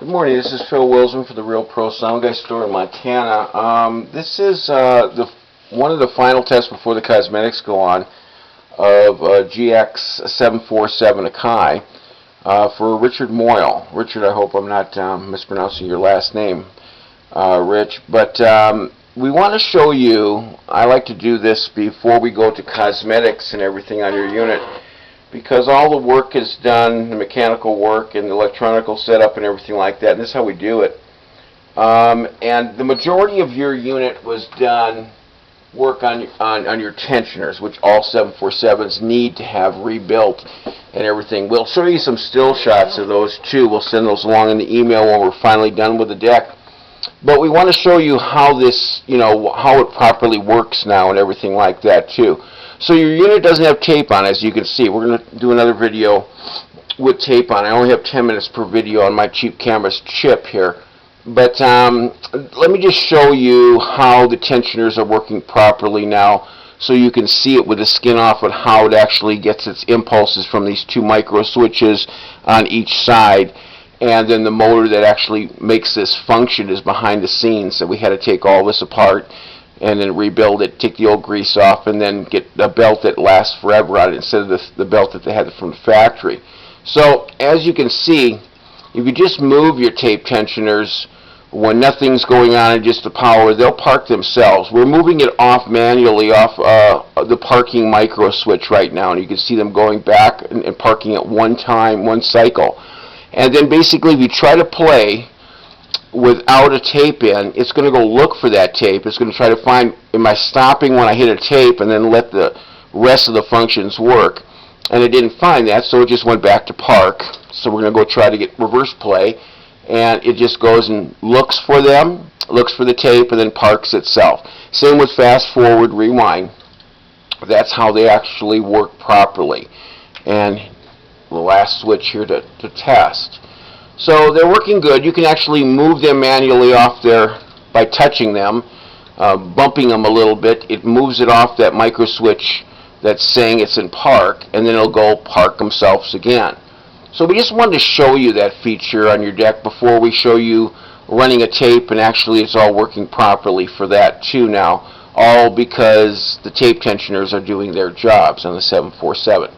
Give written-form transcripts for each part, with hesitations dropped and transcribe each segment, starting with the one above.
Good morning, this is Phil Wilson for the Real Pro Sound Guy store in Montana. This is one of the final tests before the cosmetics go on of GX-747 Akai for Richard Moyle. Richard, I hope I'm not mispronouncing your last name, Rich, but we want to show you, I like to do this before we go to cosmetics and everything on your unit, because all the work is done, the mechanical work and the electronical setup and everything like that, and this is how we do it. And the majority of your unit was done work on your tensioners, which all 747s need to have rebuilt and everything. We'll show you some still shots of those too. We'll send those along in the email when we're finally done with the deck. But we want to show you how this, how it properly works now and everything like that too. So your unit doesn't have tape on, as you can see. We're going to do another video with tape on. I only have 10 minutes per video on my cheap camera's chip here. But let me just show you how the tensioners are working properly now, so you can see it with the skin off and how it actually gets its impulses from these two micro switches on each side. And then the motor that actually makes this function is behind the scenes. So we had to take all this apart and then rebuild it, take the old grease off, and then get a belt that lasts forever on it instead of the belt that they had from the factory. So as you can see, if you just move your tape tensioners when nothing's going on and just the power, they'll park themselves. We're moving it off manually off the parking micro switch right now, and you can see them going back and parking at one time, one cycle. And then basically if you try to play without a tape in, it's going to go look for that tape. It's going to try to find, am I stopping when I hit a tape, and then let the rest of the functions work. And it didn't find that, so it just went back to park. So we're going to go try to get reverse play, and it just goes and looks for them, looks for the tape, and then parks itself. Same with fast forward, rewind. That's how they actually work properly. And the last switch here to test. So they're working good. You can actually move them manually off there by touching them, bumping them a little bit. It moves it off that micro switch that's saying it's in park, and then it'll go park themselves again. So we just wanted to show you that feature on your deck before we show you running a tape, and actually it's all working properly for that too now, all because the tape tensioners are doing their jobs on the 747.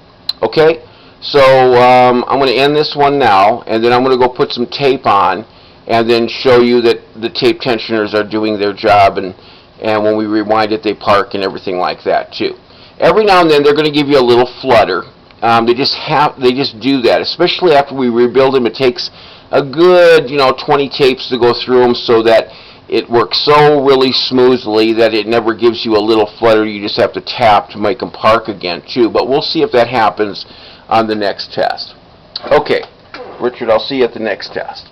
Okay? So I'm going to end this one now, and then I'm going to go put some tape on and then show you that the tape tensioners are doing their job, and when we rewind it they park and everything like that too. Every now and then they're going to give you a little flutter. They just do that, especially after we rebuild them. It takes a good 20 tapes to go through them so that it works so really smoothly that it never gives you a little flutter. You just have to tap to make them park again too. But we'll see if that happens on the next test. Okay, Richard, I'll see you at the next test.